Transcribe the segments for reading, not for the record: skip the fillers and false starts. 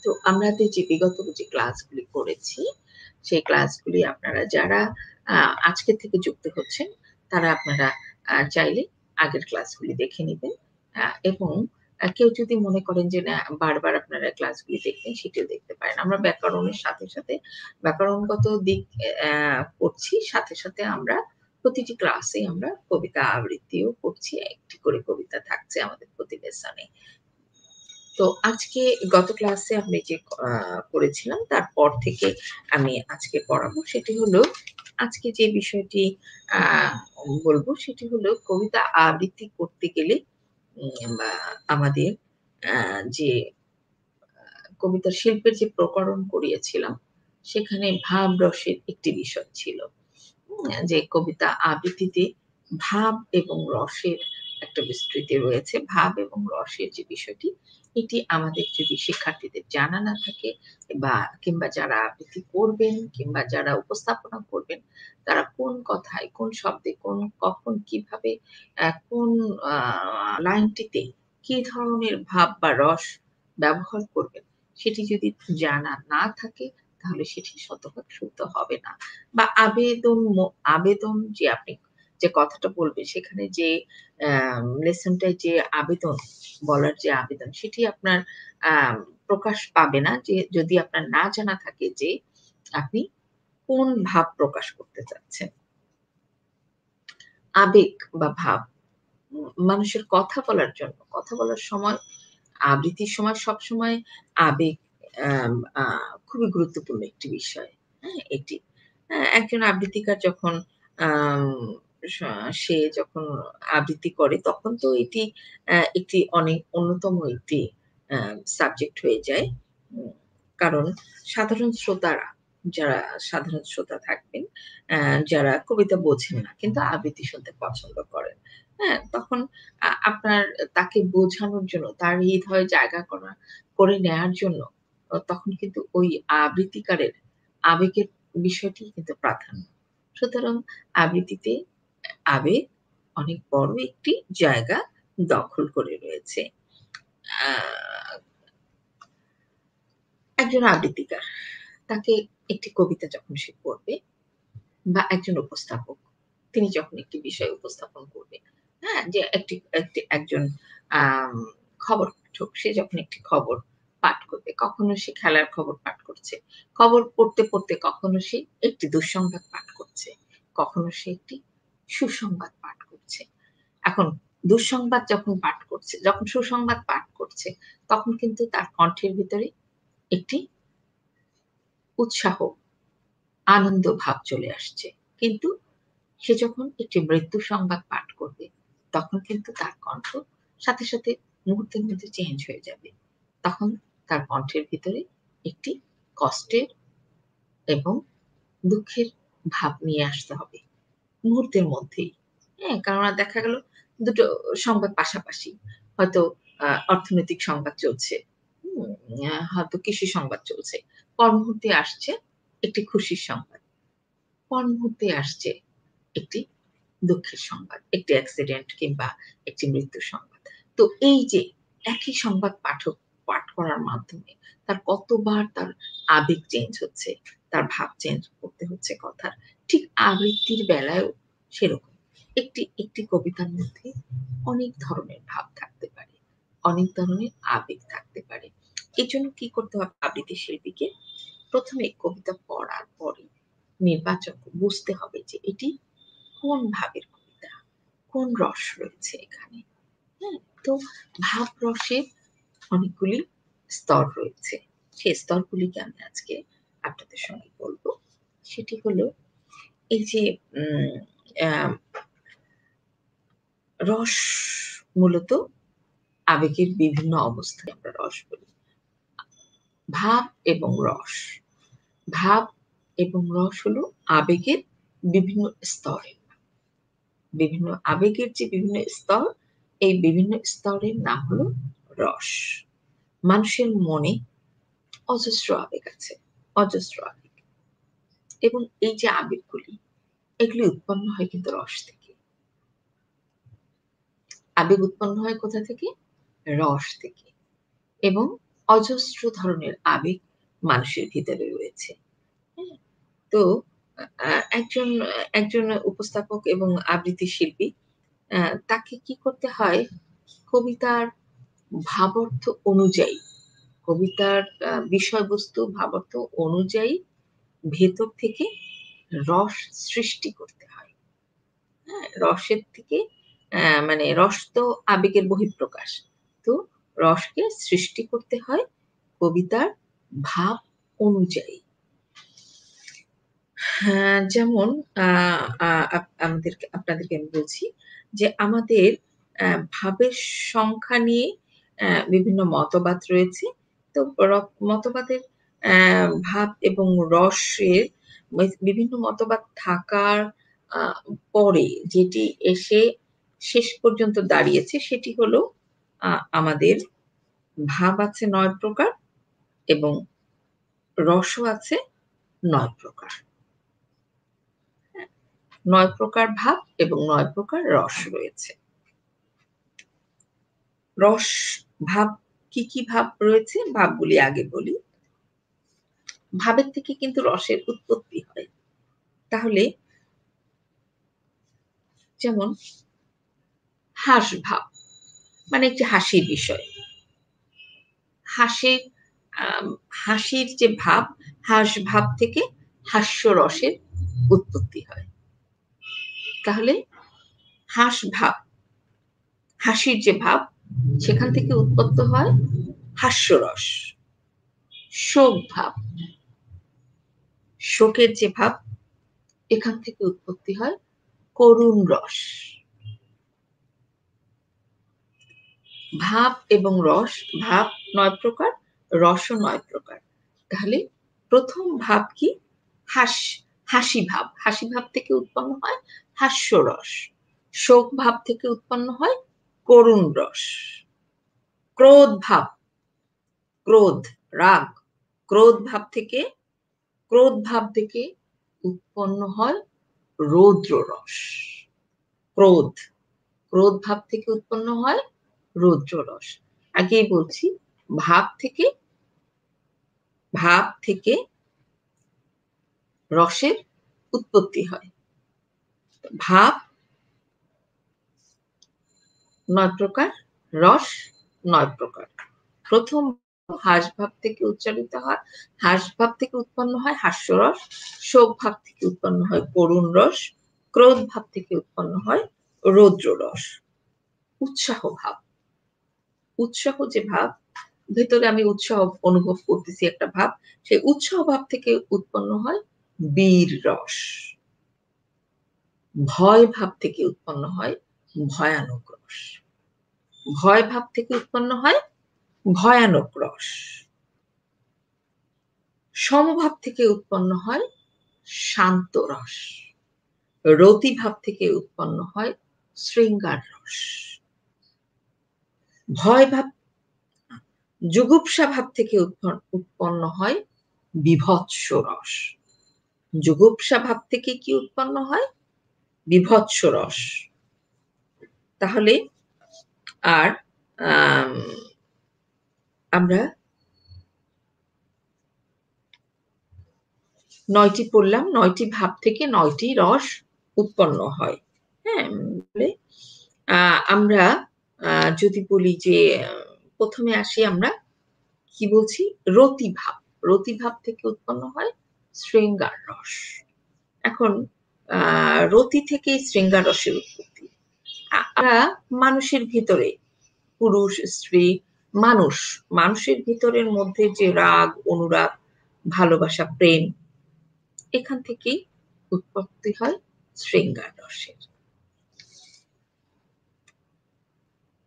তো আমাদের যে বিগত যে ক্লাসগুলি করেছি, সেই ক্লাসগুলি আপনারা যারা আ আজকে থেকে যুক্ত হচ্ছেন, তারা আপনারা চাইলে আগের ক্লাসগুলি দেখে নিবেন। এবং কেউ যদি মনে করেন যে না বারবার আপনারা ক্লাসগুলি দেখবেন, সেটিও দেখতে পারেন। আমরা ব্যাকরণের সাথে, সাথে ব্যাকরণগত দিক পড়ছি। সাথে, সাথে আমরা প্রতিটি ক্লাসেই আমরা কবিতা আবৃত্তিও করছি। একটি করে কবিতা থাকছে আমাদের প্রতি লেসনে। তো আজকে গত ক্লাসে আমি যে আ করেছিলাম তারপর থেকে আমি আজকে পড়াবো। সেটি হলো আজকে যে বিষয়টি আ বলব সেটি হলো কবিতা আবৃত্তি করতে গেলে বা আমাদের আ যে কবিতার শিল্পের যে প্রকরণ করিয়েছিলাম, সেখানে ভাব রসের একটি বিষয় ছিল। যে কবিতা আবৃত্তিতে ভাব এবং রসের একটা বিস্তৃতি রয়েছে। ভাব এবং রসের যে বিষয়টি, এটি আমাদের যদি শিক্ষার্থীদের জানা না থাকে কিংবা যারা আবৃত্তি করবেন কিংবা যারা উপস্থাপনা করবেন, তারা কোন কথায়, কোন শব্দে, কখন কিভাবে কোন আ লাইনটিতে কি ধরনের ভাব বা রস ব্যবহার করবেন, সেটি যদি জানা না থাকে, তাহলে সেটি শতভাগ শুদ্ধ হবে না। বা আবেদন যে আপনি যে কথাটা বলবেন সেখানে যে লেসনটায় যে আবেদন, বলার যে আবেদন সেটি আপনার আ প্রকাশ পাবে না যে যদি আপনার না জানা থাকে যে আপনি কোন ভাব প্রকাশ করতে চাচ্ছেন। আবেগ বা ভাব মানুষের কথা বলার সময় আবৃত্তির সময় সবসময় আবেগ আম আ খুবই গুরুত্বপূর্ণ একটি বিষয়। হ্যাঁ? এটি। একজন আবৃত্তিকার যখন আম স সে যখন আবৃত্তি করে তখন তো এটি একটি অনেক অন্যতম একটি আ সাবজেক্ট হয়ে যায়। উম কারণ সাধারণ শ্রোতারা যারা সাধারণ শ্রোতা থাকবেন, যারা কবিতা বোঝেন না কিন্তু আবৃত্তি শুনতে পছন্দ করেন। হ্যাঁ? তখন আপনার তাকে বোঝানোর জন্য, তার হৃদয়ে জায়গা করে নেয়ার জন্য তখন কিন্তু ওই আবৃত্তিকারের আবেগের বিষয়টি কিন্তু প্রাধান্য। সুতরাং আবৃত্তিতে আবেগ অনেক বড় একটি জায়গা দখল করে রয়েছে। আ একজন আবৃত্তিকার তাকে একটি কবিতা যখন সে পড়বে বা একজন উপস্থাপক, তিনি যখন একটি বিষয় উপস্থাপন করবে, হ্যাঁ? যে একজন আম খবর পাঠক, সে যখন একটি খবর পাঠ করবে, কখনো সে খেলার খবর পাঠ করছে। খবর পড়তে, পড়তে কখনো সে একটি দুঃসংবাদ পাঠ করছে, কখনো সে একটি সুসংবাদ পাঠ করছে। এখন দুঃসংবাদ যখন সুসংবাদ পাঠ করছে, তখন কিন্তু তার কণ্ঠের ভিতরে একটি উৎসাহ, আনন্দ ভাব চলে আসছে। কিন্তু সে যখন একটি মৃত্যু সংবাদ পাঠ করবে, তখন কিন্তু তার কণ্ঠ সাথে, সাথে মুহূর্তের মধ্যে চেঞ্জ হয়ে যাবে। তখন তার কণ্ঠের ভিতরে একটি কষ্টের এবং দুঃখের ভাব নিয়ে আসতে হবে। মুহূর্তের মধ্যেই। হ্যাঁ? কেননা দেখা গেল দুটো সংবাদ পাশাপাশি। হয়তো অর্থনৈতিক সংবাদ চলছে। হুম? হয়তো কৃষি সংবাদ চলছে। পর মুহূর্তে আসছে একটি খুশির সংবাদ। পর মুহূর্তে আসছে একটি দুঃখের সংবাদ। একটি অ্যাক্সিডেন্ট কিংবা একটি মৃত্যুর সংবাদ। তো এই যে একই সংবাদ পাঠক পাঠ করার মাধ্যমে তার কতবার তার আবেগ চেঞ্জ হচ্ছে, তার ভাব চেঞ্জ করতে হচ্ছে কথার। ঠিক আবৃত্তির বেলায়ও সেরকম। একটি কবিতার মধ্যে অনেক ধরনের ভাব থাকতে পারে। অনেক ধরনের আবেগ থাকতে পারে। এজন্য কি করতে হবে আবৃত্তি শিল্পীকে? ১ম এ কবিতা পড়ার পরে বুঝতে হবে যে এটি কোন ভাবের কবিতা, কোন রস রয়েছে এখানে। হ্যাঁ? তো ভাব রসের অনেকগুলি স্তর রয়েছে। সেই স্তরগুলিকে আমি আজকে আপনাদের সঙ্গে বলব। সেটি হলো এই যে উম আ রস মূলত আবেগের বিভিন্ন অবস্থায় আমরা রস বলি। ভাব এবং রস। ভাব এবং রস হলো আবেগের বিভিন্ন স্তরের নাম। বিভিন্ন আবেগের যে বিভিন্ন স্তর, এই বিভিন্ন স্তরের নাম হলো রস। মানুষের মনে অজস্র আবেগ আছে। অজস্র আবেগ। এবং এই যে আবেগগুলি, এগুলি উৎপন্ন হয় কিন্তু রস থেকে। আবেগ উৎপন্ন হয় কোথা থেকে? রস থেকে। এবং অজস্র ধরনের আবেগ মানুষের ভিতরে রয়েছে। হ্যাঁ? তো একজন একজন উপস্থাপক এবং আবৃত্তি শিল্পী তাকে কি করতে হয়? কবিতার ভাবার্থ অনুযায়ী, কবিতার বিষয়বস্তু ভাবার্থ অনুযায়ী ভেতর থেকে রস সৃষ্টি করতে হয়। হ্যাঁ? রসের থেকে মানে রস তো আবেগের বহিঃপ্রকাশ। তো রসকে সৃষ্টি করতে হয় কবিতার ভাব অনুযায়ী। হ্যাঁ, যেমন আ আ আপনাদেরকে আমি বলছি যে আমাদের ভাবের সংখ্যা নিয়ে বিভিন্ন মতবাদ রয়েছে। তো মতবাদের ভাব এবং রসের বিভিন্ন মতবাদ থাকার আ পরে যেটি এসে শেষ পর্যন্ত দাঁড়িয়েছে সেটি হলো আ আমাদের ভাব আছে ৯ প্রকার এবং রসও আছে ৯ প্রকার। ৯ প্রকার ভাব এবং ৯ প্রকার রস রয়েছে। রস ভাব কি ভাব রয়েছে? ভাবগুলি আগে বলি। ভাবের থেকে কিন্তু রসের উৎপত্তি হয়। তাহলে যেমন হাসভাব মানে একটি হাসির বিষয়। হাসির আম হাসির যে ভাব, হাসভাব থেকে হাস্যরসের উৎপত্তি হয়। তাহলে হাসভাব, হাসির যে ভাব সেখান থেকে উৎপন্ন হয় হাস্যরস। শোক ভাব, শোকের যে ভাব এখান থেকে উৎপত্তি হয় করুণ রস। ভাব এবং রস, ভাব ৯ প্রকার, রসও ৯ প্রকার। তাহলে ১ম ভাব কি? হাসি ভাব। হাসি ভাব থেকে উৎপন্ন হয় হাস্যরস। শোক ভাব থেকে উৎপন্ন হয় করুণ রস। ক্রোধ ভাব, ক্রোধ, রাগ। ক্রোধ ভাব থেকে ক্রোধ ভাব থেকে উৎপন্ন হয় রৌদ্র রস। ক্রোধ, ক্রোধ ভাব থেকে উৎপন্ন হয় রৌদ্র রস। আগেই বলছি ভাব থেকে ভাব থেকে রসের উৎপত্তি হয়। ভাব ৯ প্রকার, রস ৯ প্রকার। ১ম হাসভাব থেকে উচ্চারিত হয়, হাসভাব থেকে উৎপন্ন হয় হাস্যরস, শোক ভাব থেকে উৎপন্ন হয় করুণ রস, ক্রোধ ভাব থেকে উৎপন্ন হয় রৌদ্র রস। উৎসাহ ভাব, উৎসাহ যে ভাব, ভেতরে আমি উৎসাহ অনুভব করতেছি একটা ভাব, সেই উৎসাহ ভাব থেকে উৎপন্ন হয় বীর রস। ভয় ভাব থেকে উৎপন্ন হয় ভয়ানক রস। ভয় ভাব থেকে উৎপন্ন হয় ভয়ানক রস। সমভাব থেকে উৎপন্ন হয় শান্ত রস। রতিভাব থেকে উৎপন্ন হয় শৃঙ্গার রস। ভয় ভাব জুগুপ্সা ভাব থেকে উৎপন্ন হয় বীভৎস রস। জুগুপ্সা ভাব থেকে কি উৎপন্ন হয়? বীভৎস রস। তাহলে আর আম আমরা ৯ টি পড়লাম, ৯ টি ভাব থেকে ৯ টি রস উৎপন্ন হয়। হ্যাঁ? বলে আ আমরা আ যদি বলি যে ১ম এ আসি আমরা কি বলছি? রতিভাব। রতিভাব থেকে উৎপন্ন হয় শৃঙ্গার রস। এখন আ রতি থেকেই শৃঙ্গার রসের উৎপত্তি। আমরা মানুষের ভিতরে পুরুষ, স্ত্রী, মানুষ, মানুষের ভিতরের মধ্যে যে রাগ, অনুরাগ, ভালোবাসা, প্রেম এখান থেকেই উৎপত্তি হয় শৃঙ্গার রসের।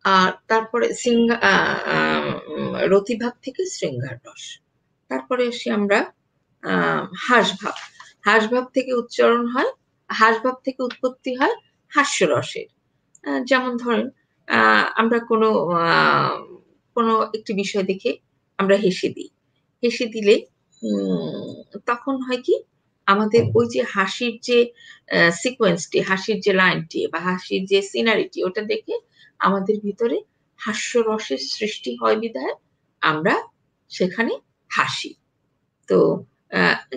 আর তারপরে রতিভাব থেকে শৃঙ্গার রস। তারপরে আসি আমরা আ হাসভাব। হাসভাব থেকে উচ্চারণ হয়, হাসভাব থেকে উৎপত্তি হয় হাস্যরসের। যেমন ধরেন আ আমরা আ কোনো একটি বিষয় দেখে আমরা হেসে দিই। হেসে দিলে তখন হয় কি? আমাদের ওই যে হাসির যে সিকোয়েন্সটি, হাসির যে লাইনটি বা হাসির যে সিনারিটি ওটা দেখে আমাদের ভিতরে হাস্যরসের সৃষ্টি হয় বিধায় আমরা সেখানে হাসি। তো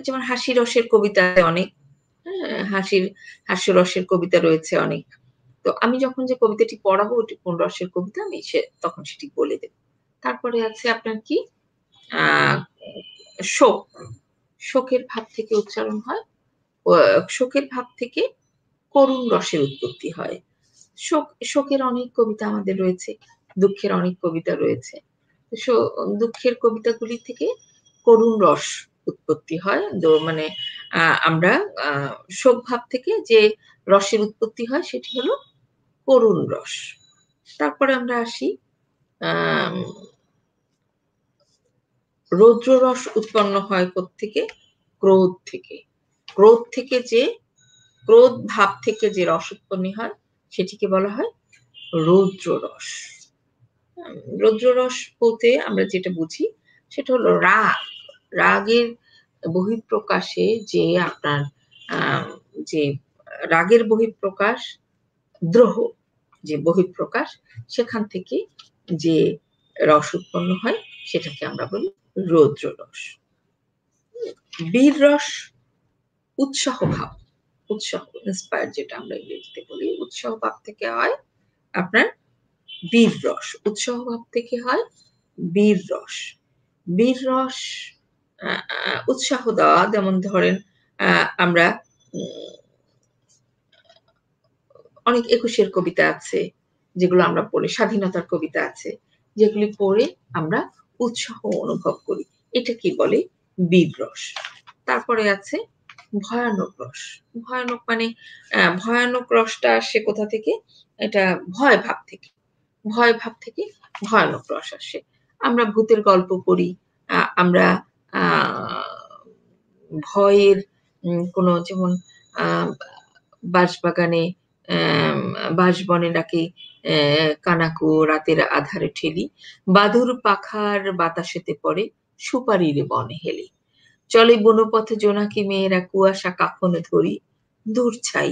যেমন হাসি রসের কবিতা অনেক, হ্যাঁ? হাস্যরসের কবিতা রয়েছে অনেক। তো আমি যখন যে কবিতাটি পড়াবো ওটি কোন রসের কবিতা আমি তখন সেটি বলে দেব। তারপরে আছে আপনার কি আ শোক। শোকের ভাব থেকে উচ্চারণ হয়। ও শোকের ভাব থেকে করুণ রসের উৎপত্তি হয়। শোকের অনেক কবিতা আমাদের রয়েছে। দুঃখের অনেক কবিতা রয়েছে। সো দুঃখের কবিতাগুলি থেকে করুণ রস উৎপত্তি হয়। মানে আ আমরা আ শোক ভাব থেকে যে রসের উৎপত্তি হয় সেটি হলো করুণ রস। তারপরে আমরা আসি আম রৌদ্র রস উৎপন্ন হয় কোত্থেকে? ক্রোধ থেকে। ক্রোধ থেকে যে ক্রোধ ভাব থেকে যে রস উৎপন্ন হয় সেটিকে বলা হয় রৌদ্র রস। রৌদ্র রস বলতে আমরা যেটা বুঝি সেটা হলো রাগ। রাগের বহিঃপ্রকাশে যে আপনার আ যে রাগের বহিঃপ্রকাশ, দ্রোহ যে বহিঃপ্রকাশ সেখান থেকে যে রস উৎপন্ন হয় সেটাকে আমরা বলি রৌদ্র রস। বীর রস উৎসাহ ভাব। উৎসাহ inspire যেটা আমরা ইংরেজিতে বলি, উৎসাহ ভাব থেকে হয় আপনার বীর রস। উৎসাহ ভাব থেকে হয় বীর রস। বীর রস আ আ উৎসাহ দেওয়া যেমন ধরেন আ আমরা উম অনেক একুশের কবিতা আছে, যেগুলো আমরা পড়ি, স্বাধীনতার কবিতা আছে, যেগুলি পড়ে আমরা উৎসাহ অনুভব করি। এটাকে বলে বীর রস। তারপরে আছে ভয়ানক রস। ভয়ানক মানে ভয়ানক রসটা আসে কোথা থেকে? এটা ভয় ভাব থেকে। ভয় ভাব থেকে ভয়ানক রস আসে। আমরা ভূতের গল্প পড়ি। আমরা আ ভয়ের কোনো যেমন আ বাঁশবাগানে বাঁশবনে ডাকে কানাকো রাতের আঁধারে ঠেলি, বাদুর পাখার বাতাসেতে পড়ে, সুপারির বনে হেলি। চলে বনপথে জোনাকি মেয়েরা কুয়াশা কাফনে ধরি, দূর ছাই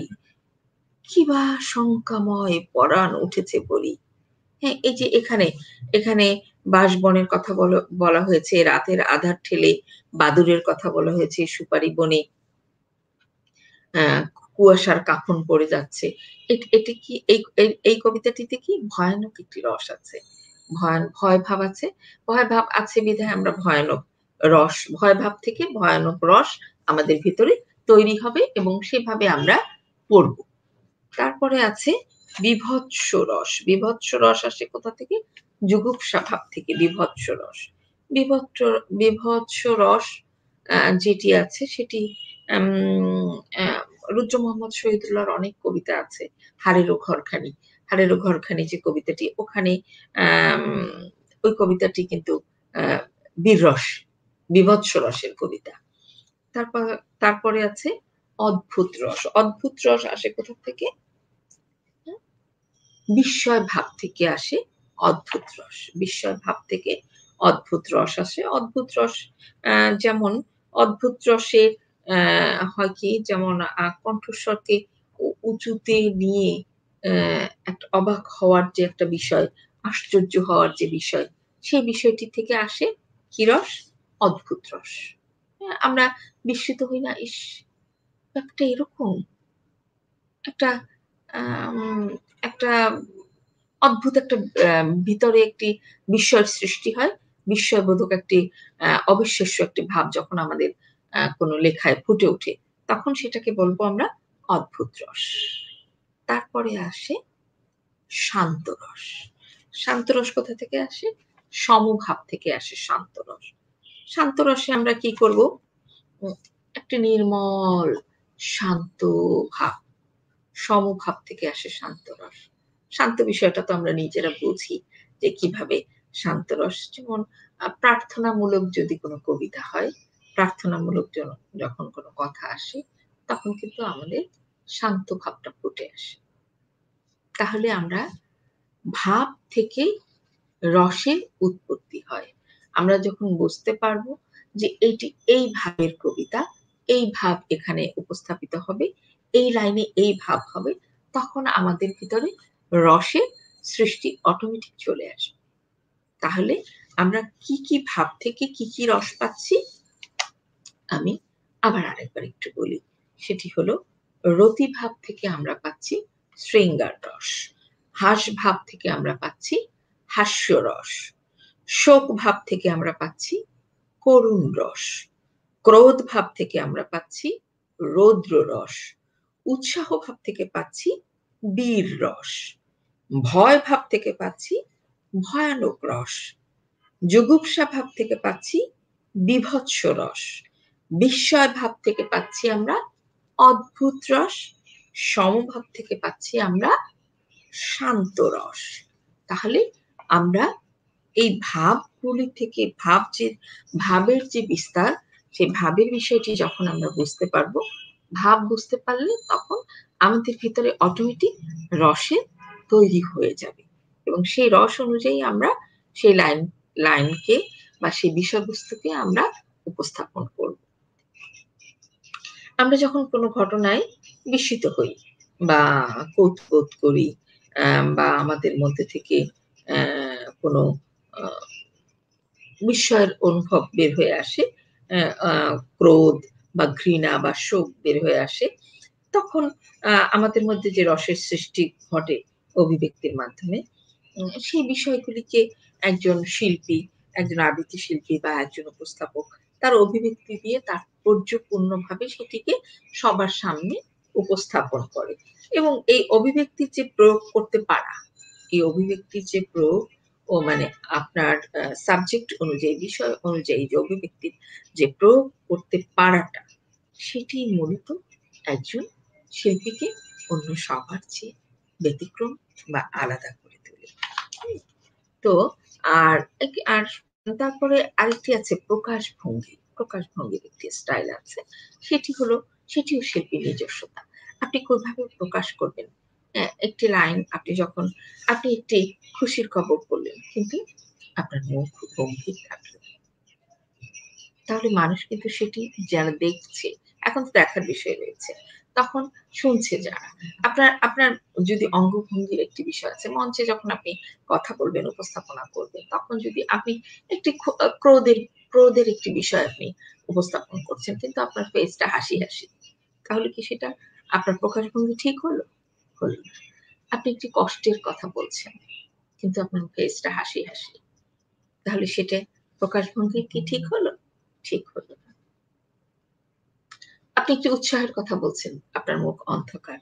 কিবা শঙ্কাময় পরাণ উঠেছে বলি। হ্যাঁ, এই যে এখানে বাঁশবনের কথা বলা হয়েছে, রাতের আঁধার ঠেলে বাদুড়ের কথা বলা হয়েছে, সুপারি বনে আ কুয়াশার কাফন পড়ে যাচ্ছে। এটি কি এই কবিতাটিতে কি ভয়ানক একটি রস আছে। ভয় ভাব আছে। ভয় ভাব আছে বিধায় আমরা ভয়ানক ভয় ভাব থেকে ভয়ানক রস আমাদের ভিতরে তৈরি হবে এবং সেভাবে আমরা পড়ব। তারপরে আছে বীভৎস রস। বীভৎস রস আসে কোথা থেকে? জুগুপ্সা ভাব থেকে বীভৎস রস। বীভৎস বীভৎস রস যেটি আছে সেটি আম আ রুদ্র মোহাম্মদ শহীদুল্লাহর অনেক কবিতা আছে। হাড়েরও ঘরখানি। হাড়েরও ঘরখানি যে কবিতাটি ওখানে আম ওই কবিতাটি কিন্তু আ বীররস, বীভৎস রসের কবিতা। তারপর তারপরে আছে অদ্ভুত রস। অদ্ভুত রস আসে কোথা থেকে? হুম? বিস্ময় ভাব থেকে আসে অদ্ভুত রস। বিস্ময় ভাব থেকে অদ্ভুত রস আসে। অদ্ভুত রস আ যেমন অদ্ভুত রসে হয় কি যেমন কণ্ঠস্বরকে উঁচুতে নিয়ে একটা অবাক হওয়ার যে একটা বিষয়, আশ্চর্য হওয়ার যে বিষয়, সেই বিষয়টি থেকে আসে কি রস? অদ্ভুত রস। হ্যাঁ? আমরা বিস্মিত হই না, ইস! ব্যাপারটা এরকম? একটা আম একটা অদ্ভুত একটা ভিতরে একটি বিস্ময়ের সৃষ্টি হয়। বিস্ময়বোধক একটি অবিশ্বাস্য একটি ভাব যখন আমাদের কোনো লেখায় ফুটে ওঠে, তখন সেটাকে বলব আমরা অদ্ভুত রস। তারপরে আসে শান্ত রস। শান্ত রস কোথা থেকে আসে? সমভাব থেকে আসে শান্ত রস। শান্ত রসে আমরা কি করব? উম একটি নির্মল শান্ত ভাব। সমভাব থেকে আসে শান্ত রস। শান্ত বিষয়টা তো আমরা নিজেরা বুঝি যে কিভাবে শান্ত রস যেমন প্রার্থনামূলক যদি কোনো কবিতা হয়, প্রার্থনামূলক যখন কোনো কথা আসে, তখন কিন্তু আমাদের শান্ত ভাবটা ফুটে আসে। তাহলে আমরা ভাব থেকে রসের উৎপত্তি হয়। আমরা যখন বুঝতে পারবো যে এটি এই ভাবের কবিতা, এই ভাব এখানে উপস্থাপিত হবে, এই লাইনে এই ভাব হবে, তখন আমাদের ভিতরে রসের সৃষ্টি অটোমেটিক চলে আসবে। তাহলে আমরা কি কি ভাব থেকে কি কি রস পাচ্ছি আমি আবার আরেকবার একটু বলি। সেটি হলো রতি ভাব থেকে আমরা পাচ্ছি শৃঙ্গার রস। হাস ভাব থেকে আমরা পাচ্ছি হাস্যরস। শোক ভাব থেকে আমরা পাচ্ছি করুণ রস। ক্রোধ ভাব থেকে আমরা পাচ্ছি রৌদ্র রস। উৎসাহ ভাব থেকে পাচ্ছি বীর রস। ভয় ভাব থেকে পাচ্ছি ভয়ানক রস। জুগুপ্সা ভাব থেকে পাচ্ছি বীভৎস রস। বিস্ময় ভাব থেকে পাচ্ছি আমরা অদ্ভুত রস। সমভাব থেকে পাচ্ছি আমরা শান্ত রস। তাহলে আমরা এই ভাবগুলি থেকে ভাবের যে বিস্তার, সেই ভাবের বিষয়টি যখন আমরা বুঝতে পারবো, ভাব বুঝতে পারলে তখন আমাদের ভিতরে অটোমেটিক রসের তৈরি হয়ে যাবে এবং সেই রস অনুযায়ী আমরা সেই লাইনকে বা সেই বিষয়বস্তুকে আমরা উপস্থাপন করব। আমরা যখন কোনো ঘটনায় বিস্মিত হই বা কৌতুক করি বা আমাদের মধ্যে থেকে কোনো বিস্ময়ের অনুভব বের হয়ে আসে, ক্রোধ বা ঘৃণা বা শোক বের হয়ে আসে, তখন আমাদের মধ্যে যে রসের সৃষ্টি ঘটে অভিব্যক্তির মাধ্যমে, সেই বিষয়গুলিকে একজন শিল্পী, একজন আবৃত্তি শিল্পী বা একজন উপস্থাপক তার অভিব্যক্তি দিয়ে তাৎপর্যপূর্ণভাবে সেটিকে সবার সামনে উপস্থাপন করে এবং এই অভিব্যক্তির যে প্রয়োগ করতে পারা, এই অভিব্যক্তির যে প্রয়োগ ও মানে আপনার সাবজেক্ট অনুযায়ী, বিষয় অনুযায়ী যে অভিব্যক্তির যে প্রয়োগ করতে পারাটা, সেটি মূলত একজন শিল্পীকে অন্য সবার চেয়ে ব্যতিক্রম বা আলাদা করে তোলে। তো আর তারপরে আরেকটি আছে প্রকাশভঙ্গি। প্রকাশভঙ্গির একটি স্টাইল আছে। সেটিও শিল্পীর নিজস্বতা। আপনি কিভাবে প্রকাশ করবেন? একটি লাইন আপনি একটি খুশির খবর বললেন, কিন্তু আপনার মুখ গম্ভীর থাকলো। তাহলে মানুষ কিন্তু সেটি যারা দেখছে, এখন তো দেখার বিষয় রয়েছে, তখন শুনছে যারা, আপনার যদি অঙ্গভঙ্গির একটি বিষয় আছে, মঞ্চে যখন আপনি কথা বলবেন, উপস্থাপনা করবেন, তখন যদি আপনি একটি ক্রোধের একটি বিষয় আপনি উপস্থাপন করছেন, কিন্তু আপনার ফেসটা হাসি হাসি, তাহলে কি সেটা আপনার প্রকাশভঙ্গি ঠিক হলো? হলো না। আপনি একটি কষ্টের কথা বলছেন, কিন্তু আপনার ফেসটা হাসি হাসি, তাহলে সেটা প্রকাশভঙ্গি কি ঠিক হলো? ঠিক হলো না। আপনি একটি উৎসাহের কথা বলছেন, আপনার মুখ অন্ধকার।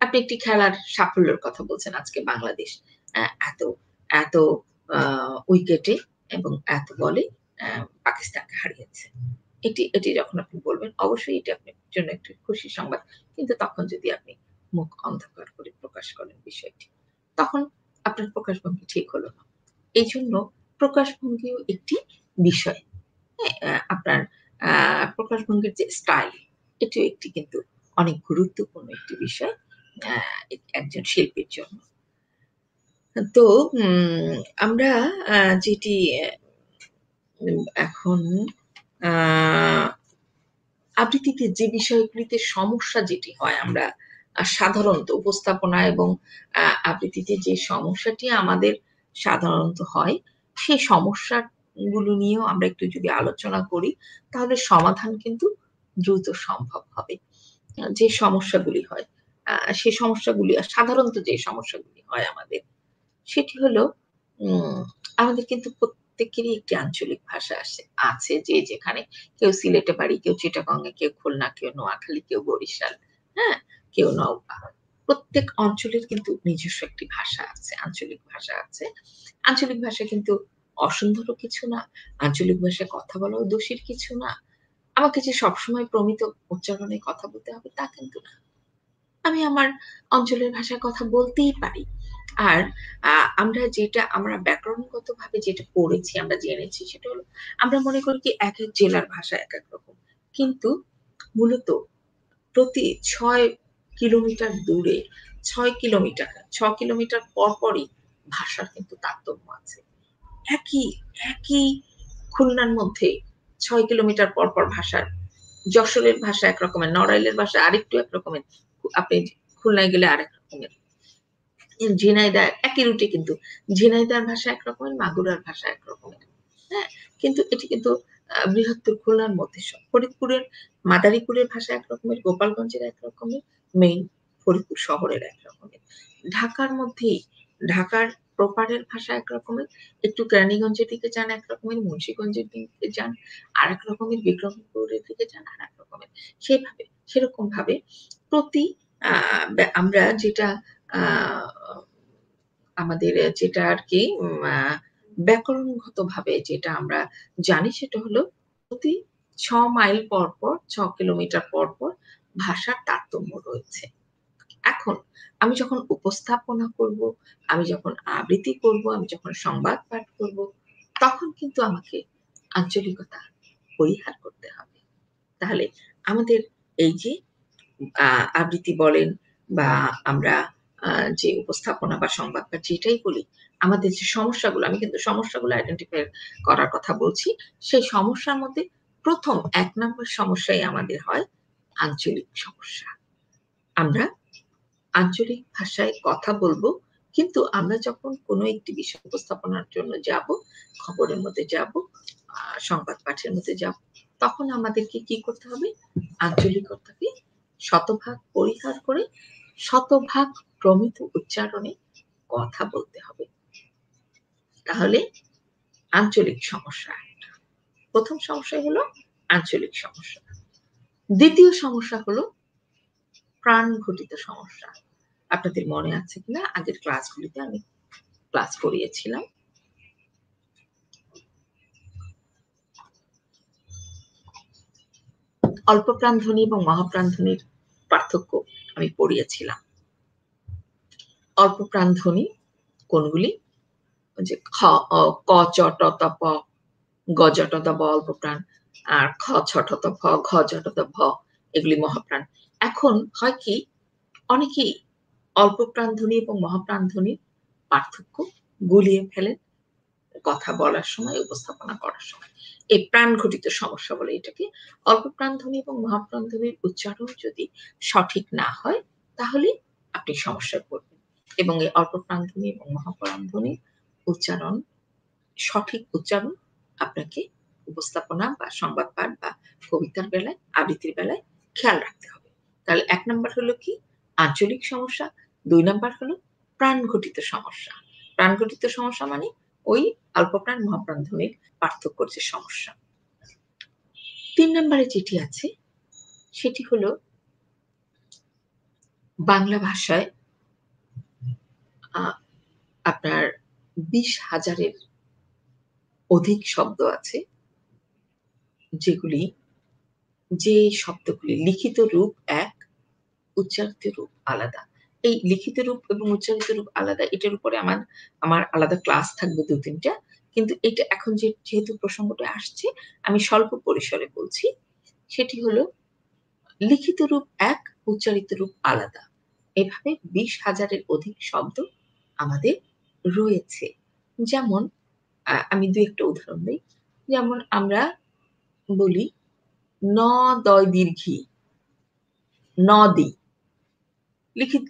আপনি একটি খেলার সাফল্যের কথা বলছেন, আজকে বাংলাদেশ এত এত উইকেটে এবং এত বলে পাকিস্তানকে হারিয়েছে। এটি যখন আপনি বলবেন, অবশ্যই এটি আপনার জন্য একটি খুশির সংবাদ। কিন্তু তখন যদি আপনি মুখ অন্ধকার করে প্রকাশ করেন বিষয়টি, তখন আপনার প্রকাশভঙ্গি ঠিক হলো না। এইজন্য প্রকাশভঙ্গিও একটি বিষয়। হ্যাঁ? আপনার প্রকাশভঙ্গির যে স্টাইল, এটিও একটি কিন্তু অনেক গুরুত্বপূর্ণ একটি বিষয় আ একজন শিল্পীর জন্য। তো আমরা যেটি এখন আ আবৃত্তিতে যে বিষয়গুলিতে সমস্যা যেটি হয়, আমরা সাধারণত উপস্থাপনা এবং আবৃত্তিতে যে সমস্যাটি আমাদের সাধারণত হয়, সেই সমস্যাগুলো নিয়েও আমরা একটু যদি আলোচনা করি, তাহলে সমাধান কিন্তু দ্রুত সম্ভব হবে। যে সমস্যাগুলি হয়, সে সমস্যাগুলি সাধারণত যে সমস্যাগুলি হয় আমাদের, সেটি হলো আমাদের কিন্তু প্রত্যেকেরই একটি আঞ্চলিক ভাষা আছে যে যেখানে কেউ সিলেটে বাড়ি, কেউ চিটাগং এ, কেউ খুলনা, কেউ নোয়াখালী, কেউ বরিশাল, হ্যাঁ? কেউ নওগাঁ। প্রত্যেক অঞ্চলের কিন্তু নিজস্ব একটি ভাষা আছে, আঞ্চলিক ভাষা আছে। আঞ্চলিক ভাষা কিন্তু অসুন্দরও কিছু না। আঞ্চলিক ভাষায় কথা বলাও দোষের কিছু না। আমাকে যে সবসময় প্রমিত উচ্চারণে কথা বলতে হবে তা কিন্তু না। আমি আমার অঞ্চলের ভাষায় কথা বলতেই পারি। আর আ আমরা ব্যাকরণগতভাবে যেটা পড়েছি, আমরা জেনেছি সেটা হলো আমরা মনে করি কি একেক জেলার ভাষা একেক রকম। কিন্তু মূলত প্রতি ৬ কিলোমিটার দূরে ৬ কিলোমিটার পরপরই ভাষার কিন্তু তারতম্য আছে। একই একই খুলনার মধ্যে ৬ কিলোমিটার পরপর ভাষার যশোরের ভাষা একরকমের, নড়াইলের ভাষা আরেকটু একরকমের। আপনি খুলনায় গেলে আরেক রকমের। ঝিনাইদহ একই রুটে কিন্তু ঝিনাইদহের ভাষা একরকমের, মাগুরার ভাষা একরকমের। হ্যাঁ, কিন্তু এটি কিন্তু বৃহত্তর খুলনার মধ্যে ফরিদপুরের মাদারীপুরের ভাষা একরকমের, গোপালগঞ্জের একরকমের, মেইন ফরিদপুর শহরের একরকমের। ঢাকার মধ্যেই ঢাকার প্রপারের ভাষা একরকমের, একটু কেরানীগঞ্জের দিকে যান একরকমের, মুন্সিগঞ্জের দিকে যান আরেক রকমের, বিক্রমপুরের দিকে যান আরেক রকমের। সেরকম ভাবে প্রতি আমরা যেটা আ আমাদের যেটা আরকি ব্যাকরণগতভাবে যেটা আমরা জানি সেটা হলো প্রতি ৬ মাইল পরপর ৬ কিলোমিটার পরপর ভাষার তারতম্য রয়েছে। এখন আমি যখন উপস্থাপনা করব, আমি যখন আবৃত্তি করব, আমি যখন সংবাদ পাঠ করব, তখন কিন্তু আমাকে আঞ্চলিকতা পরিহার করতে হবে। তাহলে আমাদের এই যে আ আবৃত্তি বলেন বা আমরা আ যে উপস্থাপনা বা সংবাদ পাঠ যেটাই বলি, আমাদের যে সমস্যাগুলো আমি কিন্তু সমস্যাগুলো আইডেন্টিফাই করার কথা বলছি। সেই সমস্যার মধ্যে ১ম ১ নাম্বার সমস্যাই আমাদের হয় আঞ্চলিক সমস্যা। আমরা আঞ্চলিক ভাষায় কথা বলবো। কিন্তু আমরা যখন কোনো একটি বিষয় উপস্থাপনার জন্য যাব, খবরের মধ্যে যাব, আ সংবাদ পাঠের মধ্যে যাব, তখন আমাদেরকে কি করতে হবে? আঞ্চলিকতাকে শতভাগ পরিহার করে শতভাগ প্রমিত উচ্চারণে কথা বলতে হবে। তাহলে আঞ্চলিক সমস্যা একটা। ১ম সমস্যা হলো আঞ্চলিক সমস্যা। ২য় সমস্যা হলো প্রাণঘটিত সমস্যা। আপনাদের মনে আছে কিনা আগের ক্লাসগুলিতে আমি ক্লাস করিয়েছিলাম। অল্প প্রাণধ্বনি এবং মহাপ্রাণধ্বনির পার্থক্য আমি পড়িয়েছিলাম। অল্প প্রাণধ্বনি কোনগুলি? যে খ, ক, চ, ট, ত, প, গ, জ, ট, দ, ব অল্প প্রাণ, আর খ, ছ, ঠ, ত, ফ, ঘ, জ, ট, দ, ভ এগুলি মহাপ্রাণ। এখন হয় কি অনেকেই অল্প প্রাণধ্বনি এবং মহাপ্রাণধ্বনির পার্থক্য গুলিয়ে ফেলেন কথা বলার সময়, উপস্থাপনা করার সময়। এই প্রাণঘটিত সমস্যা বলে এটাকে। অল্প প্রাণধ্বনি এবং মহাপ্রাণধ্বনির উচ্চারণ যদি সঠিক না হয়, তাহলে আপনি সমস্যায় পড়বেন। এবং এই অল্প প্রাণধ্বনি এবং মহাপ্রাণধ্বনির উচ্চারণ, সঠিক উচ্চারণ আপনাকে উপস্থাপনা বা সংবাদ পাঠ বা কবিতার বেলায়, আবৃত্তির বেলায় খেয়াল রাখতে হবে। তাহলে ১ নাম্বার হলো কি? আঞ্চলিক সমস্যা। ২ নাম্বার হলো প্রাণঘটিত সমস্যা। প্রাণঘটিত সমস্যা মানে ওই অল্পপ্রাণ মহাপ্রাণ ধ্বনির পার্থক্যর যে সমস্যা। ৩ নাম্বারে যেটি আছে সেটি হলো বাংলা ভাষায় আ আপনার ২০,০০০ এর অধিক শব্দ আছে যেগুলি যে শব্দগুলি লিখিত রূপ এক, উচ্চারিত রূপ আলাদা। এই লিখিত রূপ এবং উচ্চারিত রূপ আলাদা এটার উপরে আমার আলাদা ক্লাস থাকবে ২-৩ টা। কিন্তু এটা এখন যেহেতু প্রসঙ্গটা আসছে আমি স্বল্প পরিসরে বলছি। সেটি হলো লিখিত রূপ এক, উচ্চারিত রূপ আলাদা। এভাবে ২০,০০০ এর অধিক শব্দ আমাদের রয়েছে। যেমন আমি ২-১ টা উদাহরণ দেই। যেমন আমরা বলি ন, দয়, দীর্ঘি, নদী।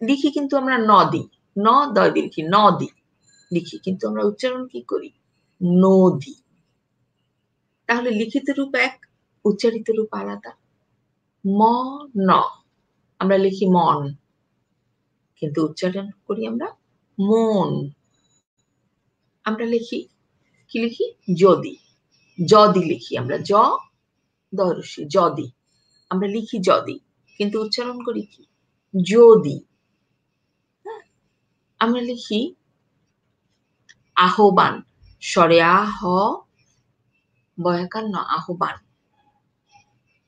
লিখি কিন্তু আমরা নদী। ন, দয়, দীর্ঘি, নদী লিখি। কিন্তু আমরা উচ্চারণ কি করি? নদী। তাহলে লিখিত রূপ এক, উচ্চারিত রূপ আলাদা। ম, ন আমরা লিখি মন। কিন্তু উচ্চারণ করি আমরা মন। আমরা লিখি কি লিখি? যদি। যদি লিখি আমরা জ, দ, রস্যই যদি। আমরা লিখি যদি। কিন্তু উচ্চারণ করি কি? যদি। হ্যাঁ? আমরা লিখি আহ্বান। স্বরে আ, হ, বয়াকার ন আহ্বান।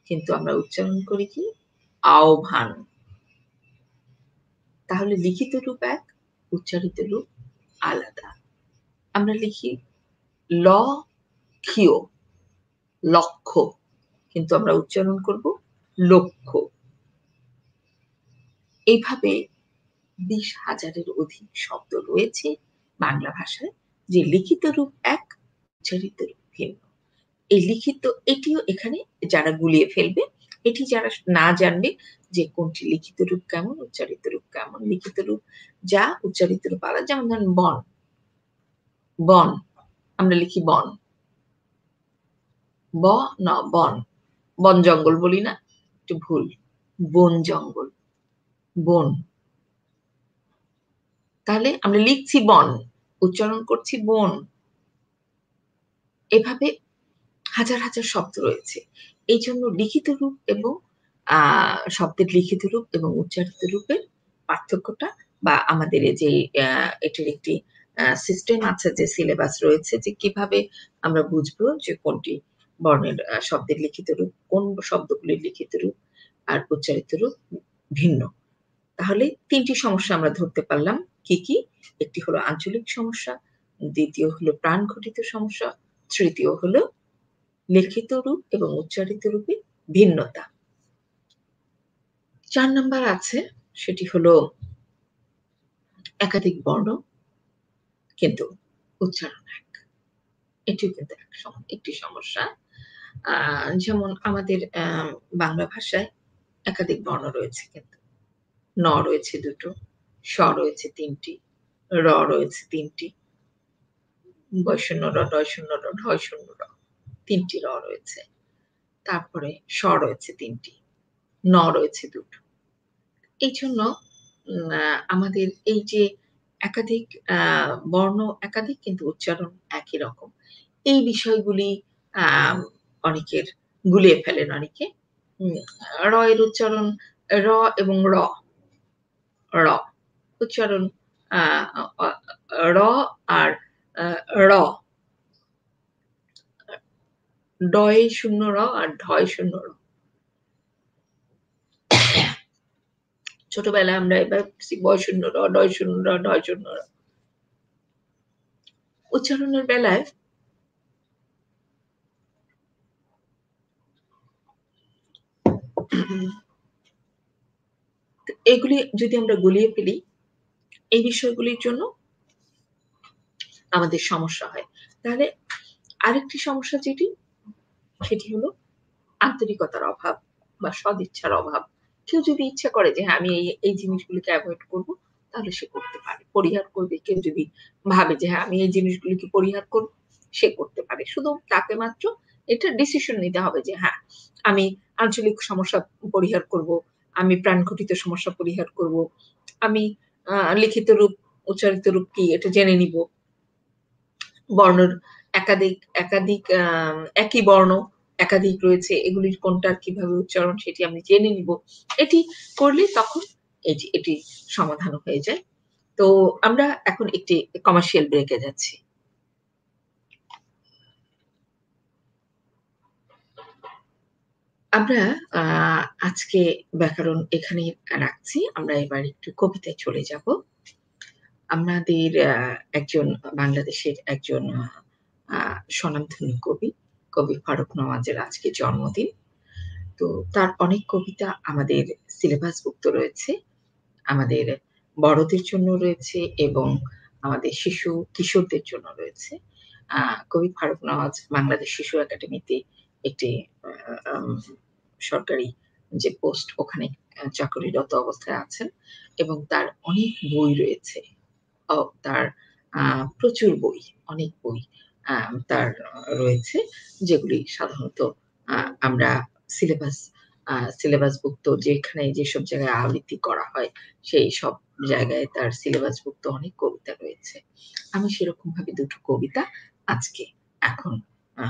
কিন্তু আমরা উচ্চারণ করি কি? আহ্বান। তাহলে লিখিত রূপ এক, উচ্চারিত রূপ আলাদা। আমরা লিখি লক্ষ্য, লক্ষ্য। কিন্তু আমরা উচ্চারণ করব লক্ষ্য। এইভাবে ২০,০০০ এর অধিক শব্দ রয়েছে বাংলা ভাষায় যে লিখিত রূপ এক, উচ্চারিত রূপ ভিন্ন। এই লিখিত এটিও এখানে যারা গুলিয়ে ফেলবে, এটি যারা না জানবে যে কোনটি লিখিত রূপ কেমন, উচ্চারিত রূপ কেমন, লিখিত রূপ যা, উচ্চারিত রূপ আলাদা। যেমন ধরেন বন, বন আমরা লিখি বন। ব ন বন। বন জঙ্গল বলি না? একটু ভুল। বন জঙ্গল, বন। তাহলে আমরা লিখছি বন, উচ্চারণ করছি বন। এভাবে হাজার, হাজার শব্দ রয়েছে। এইজন্য লিখিত রূপ এবং আ শব্দের লিখিত রূপ এবং উচ্চারিত রূপের পার্থক্যটা বা আমাদের এই যে এটার একটি সিস্টেম আছে, যে সিলেবাস রয়েছে, যে কিভাবে আমরা বুঝবো যে কোনটি বর্ণের শব্দের লিখিত রূপ, কোন শব্দগুলির লিখিত রূপ আর উচ্চারিত রূপ ভিন্ন। তাহলে ৩ টি সমস্যা আমরা ধরতে পারলাম। কি, কি? একটি হলো আঞ্চলিক সমস্যা, দ্বিতীয় হলো প্রাণঘটিত সমস্যা, তৃতীয় হলো লিখিত রূপ এবং উচ্চারিত রূপে ভিন্নতা। ৪ নাম্বার আছে, সেটি হলো একাধিক বর্ণ কিন্তু উচ্চারণ এক। এটিও কিন্তু একটি সমস্যা। আ যেমন আমাদের বাংলা ভাষায় একাধিক বর্ণ রয়েছে কিন্তু। ন রয়েছে ২ টো, স রয়েছে ৩ টি, র রয়েছে ৩ টি, বয়শূন্য র, ডয়শূন্য র, ঢয়শূন্য র, ৩ টি র রয়েছে। তারপরে স রয়েছে ৩ টি, ন রয়েছে ২ টো। এইজন্য আমাদের এই যে একাধিক আ বর্ণ একাধিক কিন্তু উচ্চারণ একই রকম। এই বিষয়গুলি আ অনেকের গুলিয়ে ফেলেন অনেকে। উম র এর উচ্চারণ র এবং র, র উচ্চারণ আ অ র আর র, ডয়ে শূন্য র আর ঢয় শূন্য র। ছোটবেলায় আমরা এবার বয়শূন্য র, ডয়শূন্য র, ঢয়শূন্য র। উচ্চারণের বেলায় এগুলি যদি আমরা গুলিয়ে ফেলি, এই বিষয়গুলির জন্য আমাদের সমস্যা হয়। তাহলে আরেকটি সমস্যা যেটি, সেটি হলো আন্তরিকতার অভাব বা সদিচ্ছার অভাব। কেউ যদি ইচ্ছা করে যে হ্যাঁ, আমি এই জিনিসগুলিকে এভয়েড করব, তাহলে সে করতে পারে। পরিহার করবে। কেউ যদি ভাবে যে হ্যাঁ, আমি এই জিনিসগুলিকে পরিহার করব, সে করতে পারে। শুধু তাকে মাত্র এটা ডিসিশন নিতে হবে যে হ্যাঁ, আমি আঞ্চলিক সমস্যা পরিহার করব, আমি প্রাণঘটিত সমস্যা পরিহার করব, আমি লিখিত রূপ, উচ্চারিত রূপ কি এটা জেনে নিব। বর্ণের একাধিক একই বর্ণ একাধিক রয়েছে। এগুলির কোনটার কিভাবে উচ্চারণ সেটি আমি জেনে নিব। এটি করলে তখন এই যে এটি সমাধান হয়ে যায়। তো আমরা এখন একটি কমার্শিয়াল ব্রেকে যাচ্ছি। আমরা আ আজকে ব্যাকরণ এখানেই রাখছি। আমরা এবার একটু কবিতায় চলে যাব। আমাদের একজন বাংলাদেশের একজন আ স্বনামধন্য কবি, কবি ফারুক নওয়াজের আজকে জন্মদিন। তো তার অনেক কবিতা আমাদের সিলেবাসভুক্ত রয়েছে। আমাদের বড়দের জন্য রয়েছে এবং আমাদের শিশু কিশোরদের জন্য রয়েছে। আ কবি ফারুক নওয়াজ বাংলাদেশ শিশু একাডেমিতে একটি আ আম সরকারি যে পোস্ট, ওখানে চাকরিরত অবস্থায় আছেন এবং তার অনেক বই রয়েছে। তার আ প্রচুর বই, অনেক বই আ তার রয়েছে, যেগুলি সাধারণত আ আমরা সিলেবাস সিলেবাসভুক্ত, যেখানে যেসব জায়গায় আবৃত্তি করা হয়, সেই সব জায়গায় তার সিলেবাসভুক্ত অনেক কবিতা রয়েছে। আমি সেরকমভাবে ২ টো কবিতা আজকে এখন আ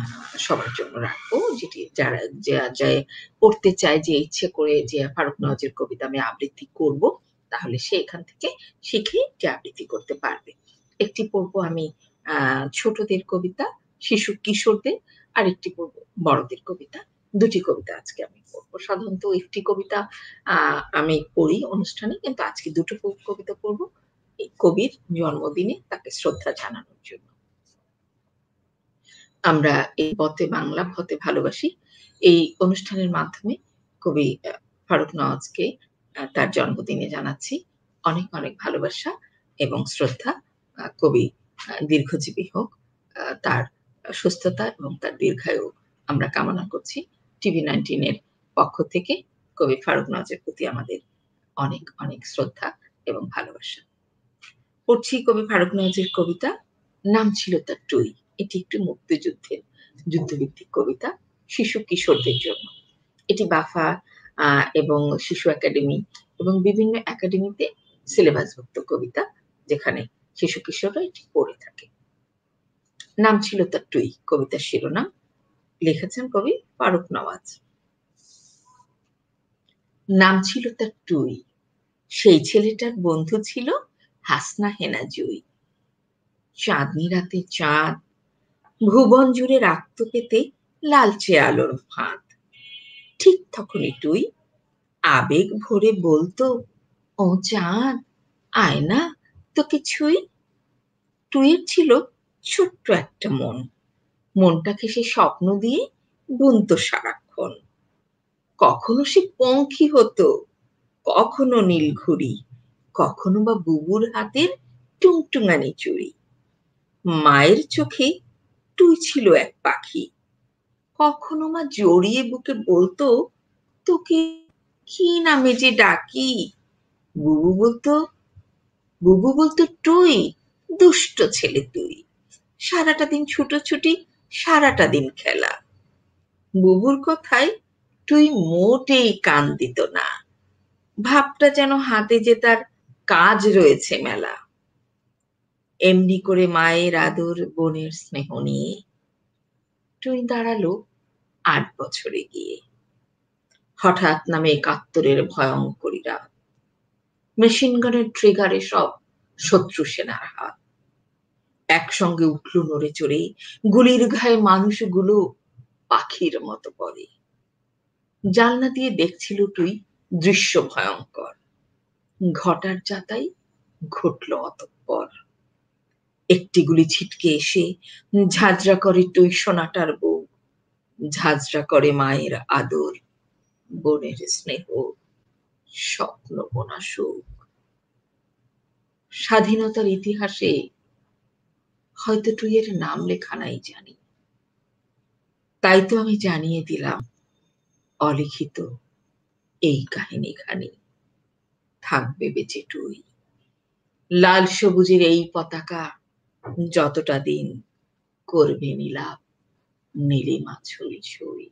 সবার জন্য রাখবো। যেটি যারা যে পড়তে চায়, যে ইচ্ছে করে যে ফারুক নওয়াজের কবিতা আমি আবৃত্তি করব, তাহলে সে এখান থেকে শিখে এটি আবৃত্তি করতে পারবে। একটি পড়ব আমি আ ছোটদের কবিতা, শিশু কিশোরদের, আরেকটি পড়ব বড়দের কবিতা। ২ টি কবিতা আজকে আমি পড়ব। সাধারণত একটি কবিতা আ আমি পড়ি অনুষ্ঠানে, কিন্তু আজকে ২ টো কবিতা পড়ব এই কবির জন্মদিনে তাকে শ্রদ্ধা জানানোর জন্য। আমরা এই পথে বাংলা, পথে ভালোবাসি। এই অনুষ্ঠানের মাধ্যমে কবি ফারুক নওয়াজকে তার জন্মদিনে জানাচ্ছি অনেক, অনেক ভালোবাসা এবং শ্রদ্ধা। কবি দীর্ঘজীবী হোক। তার সুস্থতা এবং তার দীর্ঘায়ু আমরা কামনা করছি। টিভি-19 এর পক্ষ থেকে কবি ফারুক নওয়াজের প্রতি আমাদের অনেক, অনেক শ্রদ্ধা এবং ভালোবাসা। পড়ছি কবি ফারুক নওয়াজের কবিতা, নাম ছিল তার টুই। এটি একটি মুক্তিযুদ্ধের যুদ্ধভিত্তিক কবিতা। শিশু কিশোরদের জন্য। এটি বাফা এবং শিশু একাডেমি এবং বিভিন্ন একাডেমিতে সিলেবাসভুক্ত কবিতা, যেখানে শিশু কিশোররা এটি পড়ে থাকে। নাম ছিল তার টুই, কবিতার শিরোনাম। লিখেছেন কবি ফারুক নওয়াজ। নাম ছিল তার টুই, সেই ছেলেটার বন্ধু ছিল হাসনা হেনা জুই। চাঁদনি রাতে চাঁদ ভুবন জুড়ে রাখত পেতে লালচে আলোর ফাঁদ। ঠিক তখনই টুই আবেগ ভরে বলতো, ও চাঁদ আয় না তোকে ছুঁই। টুইয়ের ছিল ছোট্ট একটা মন, মনটাকে সে স্বপ্ন দিয়ে বুনতো সারাক্ষণ। কখনো সে পঙ্খী হতো, কখনো নীলঘুড়ি, কখনো বা বুবুর হাতের টুংটুঙানি চুড়ি। মায়ের চোখে টুই ছিল এক পাখি, কখনো মা জড়িয়ে বুকে বলতো, তোকে কি নামে যে ডাকি। বুবু বলতো বুবু বলতো টুই, দুষ্ট ছেলে তুই, সারাটা দিন ছুটোছুটি, সারাটা দিন খেলা। বুবুর কথায় টুই মোটেই কান দিত না, ভাবটা যেন হাতে যে তার কাজ রয়েছে মেলা। এমনি করে মায়ের আদর বোনের স্নেহ নিয়ে টুই দাঁড়ালো ৮ বছরে গিয়ে। হঠাৎ নামে ৭১-এর ভয়ঙ্করী রাত। মেশিন গানের ট্রিগারে সব শত্রু সেনার হাত। একসঙ্গে উঠল নড়ে চড়ে, গুলির ঘায়ে মানুষগুলো পাখির মতো পড়ে। জানলা দিয়ে দেখছিল টুই দৃশ্য ভয়ঙ্কর। ঘটার যাতাই ঘটল অতঃপর। একটি গুলি ছিটকে এসে ঝাঁঝরা করে টুই সোনাটার বুক, ঝাঁঝরা করে মায়ের আদর, বোনের স্নেহ, স্বপ্ন বোনা সুখ। স্বাধীনতার ইতিহাসে হয়তো টুইয়ের নাম লেখা নাই জানি, তাই তো আমি জানিয়ে দিলাম অলিখিত এই কাহিনীখানি। থাকবে বেঁচে টুই, লাল সবুজের এই পতাকা যতটা দিন করবে নীলাভ নীলিমা ছুঁই ছুঁই।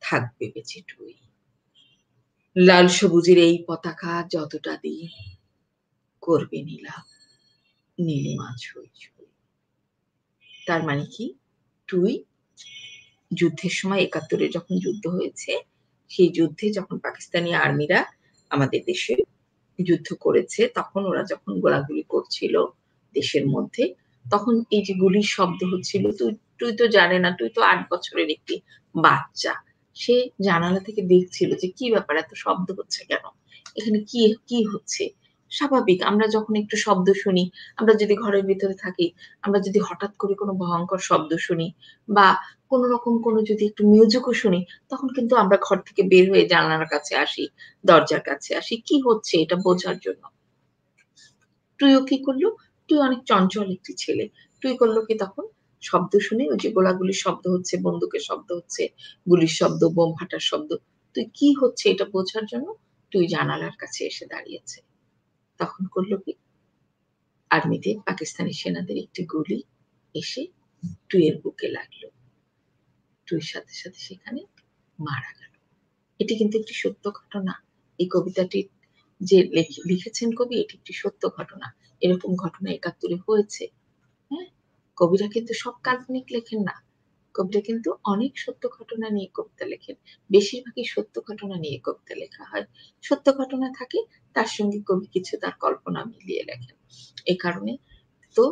থাকবে বেঁচে টুই, লাল সবুজের এই পতাকা যতটা দিন করবে নীলাভ নীলিমা ছুঁই ছুঁই। তার মানে কি, টুই যুদ্ধের সময় ৭১-এ যখন যুদ্ধ হয়েছে, সেই যুদ্ধে যখন পাকিস্তানি আর্মিরা আমাদের দেশে যুদ্ধ করেছে, তখন ওরা যখন গোলাগুলি করছিল দেশের মধ্যে, তখন এই যে গুলির শব্দ হচ্ছিল, টুই তো জানে না, টুই তো ৮ বছরের একটি বাচ্চা। সে জানালা থেকে দেখছিল যে কি ব্যাপার, এত শব্দ হচ্ছে কেন, এখানে কি কি হচ্ছে। স্বাভাবিক, আমরা যখন একটু শব্দ শুনি, আমরা যদি ঘরের ভিতরে থাকি, আমরা যদি হঠাৎ করে কোনো ভয়ঙ্কর শব্দ শুনি বা কোনো রকম কোনো যদি একটু মিউজিকও শুনি, তখন কিন্তু আমরা ঘর থেকে বের হয়ে জানালার কাছে আসি, দরজার কাছে আসি, কি হচ্ছে এটা বোঝার জন্য। টুইও কি করলো? টুই অনেক চঞ্চল একটি ছেলে। টুই করলো কি তখন? শব্দ শুনে, ওই যে গোলাগুলির শব্দ হচ্ছে, বন্দুকের শব্দ হচ্ছে, গুলির শব্দ, বোম ফাটার শব্দ। টুই কি হচ্ছে এটা বোঝার জন্য টুই জানালার কাছে এসে দাঁড়িয়েছে। তখন করলো কি? আর্মিদের, পাকিস্তানি সেনাদের একটি গুলি এসে টুইয়ের বুকে লাগলো। টুইর সাথে, সাথে সেখানে মারা গেল। এটি কিন্তু একটি সত্য ঘটনা। এই কবিতাটি যে লিখেছেন কবি, এটি একটি সত্য ঘটনা। এরকম ঘটনা ৭১-এ হয়েছে। হ্যাঁ? কবিরা কিন্তু সব কাল্পনিক লেখেন না। কবিরা কিন্তু অনেক সত্য ঘটনা নিয়ে কবিতা লেখেন। বেশিরভাগই সত্য ঘটনা নিয়ে কবিতা লেখা হয়। সত্য ঘটনা থাকে, তার সঙ্গে কবি কিছু তার কল্পনা মিলিয়ে লেখেন। এই কারণে তো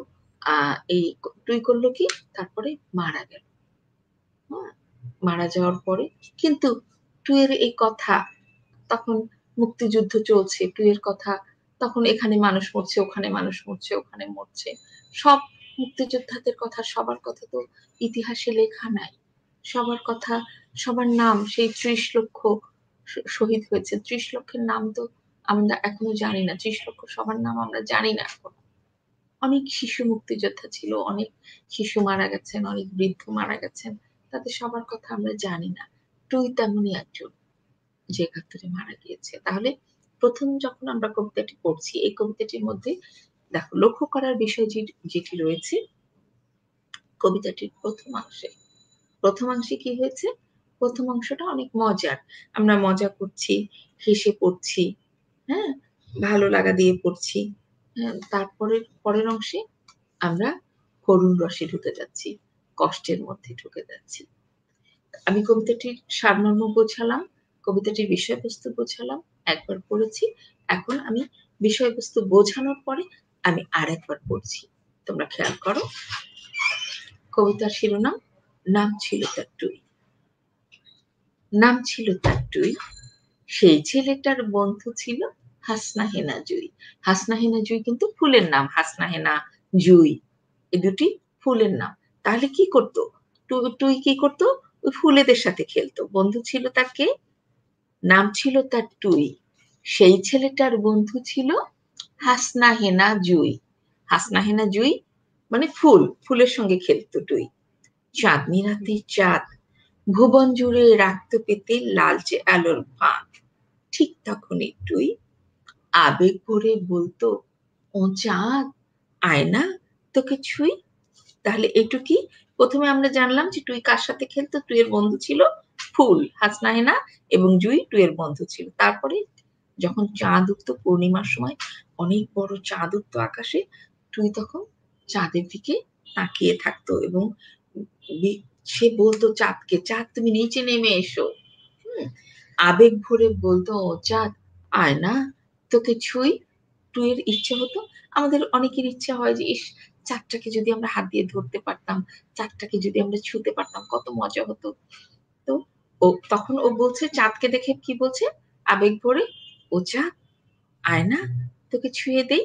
এই টুই করল কি? তারপরে মারা গেল। হ্যাঁ? মারা যাওয়ার পরে কিন্তু টুইয়ের এই কথা, তখন মুক্তিযুদ্ধ চলছে, টুইয়ের কথা, তখন এখানে মানুষ মরছে, ওখানে মানুষ মরছে, ওখানে মরছে। সব মুক্তিযোদ্ধাদের কথা, সবার কথা তো ইতিহাসে লেখা নাই। সবার কথা, সবার নাম, সেই ৩০ লক্ষ শহীদ হয়েছে। ৩০ লক্ষের নাম তো আমরা এখনো জানি না। ৩০ লক্ষ সবার নাম আমরা জানি না এখনো। অনেক শিশু মুক্তিযোদ্ধা ছিল, অনেক শিশু মারা গেছেন, অনেক বৃদ্ধ মারা গেছেন। তাদের সবার কথা আমরা জানি না। টুই তেমনই একজন, যে ৭১-এ মারা গিয়েছে। তাহলে ১ম যখন আমরা কবিতাটি পড়ছি, এই কবিতাটির মধ্যে দেখো লক্ষ্য করার বিষয় যেটি রয়েছে কবিতাটির ১ম অংশে, প্রথমাংশে কি হয়েছে? প্রথম অংশটা অনেক মজার। আমরা মজা করছি, হেসে পড়ছি, হ্যাঁ? ভালো লাগা দিয়ে পড়ছি। হ্যাঁ? পরের অংশে আমরা করুণ রসে ঢুকে যাচ্ছি। কষ্টের মধ্যে ঢুকে যাচ্ছি। আমি কবিতাটির সারমর্ম বোঝালাম, কবিতাটির বিষয়বস্তু বোঝালাম, একবার পড়েছি। এখন আমি বিষয়বস্তু বোঝানোর পরে আমি আরেকবার পড়ছি। তোমরা খেয়াল করো। কবিতার শিরোনাম, নাম ছিল তার টুই। নাম ছিল তার টুই, সেই ছেলেটার বন্ধু ছিল হাসনা হেনা জুঁই। হাসনা হেনা জুঁই কিন্তু ফুলের নাম। হাসনা হেনা, জুঁই এই দুটি ফুলের নাম। তাহলে কি করত? টুই কি করত? ওই ফুলেদের সাথে খেলতো। বন্ধু ছিল তার কে? নাম ছিল তার টুই। সেই ছেলেটার বন্ধু ছিল হাসনা হেনা জুঁই। হাসনা হেনা জুঁই মানে ফুল, ফুলের সঙ্গে খেলতো টুই। চাঁদনি রাতে চাঁদ ভুবন জুড়ে রাখত পেতে লালচে আলোর ফাঁক। ঠিক তখনই টুই আবেগ ভরে বলতো, ও চাঁদ আয় না তোকে ছুঁই। তাহলে এটুকি প্রথমে আমরা জানলাম যে টুই কার সাথে খেলতো। টুইয়ের বন্ধু ছিল ফুল, হাসনা হেনা এবং জুঁই টুইয়ের বন্ধু ছিল। তারপরে যখন চাঁদ উঠত পূর্ণিমার সময়, অনেক বড় চাঁদ উঠত আকাশে, টুই তখন চাঁদের দিকে তাকিয়ে থাকতো এবং সে বলতো চাঁদকে, চাঁদ তুমি নিচে নেমে এসো। আবেগ ভরে বলতো, ও চাঁদ আয় না তোকে ছুঁই। টুইয়ের ইচ্ছে হতো, আমাদের অনেকের ইচ্ছা হয় যে ইস, চাঁদটাকে যদি আমরা হাত দিয়ে ধরতে পারতাম, চাঁদটাকে যদি আমরা ছুঁতে পারতাম কত মজা হতো। তো তখন ও বলছে, চাঁদকে দেখে কি বলছে আবেগ ভরে, ও চাঁদ আয় না তোকে ছুঁয়ে দেই।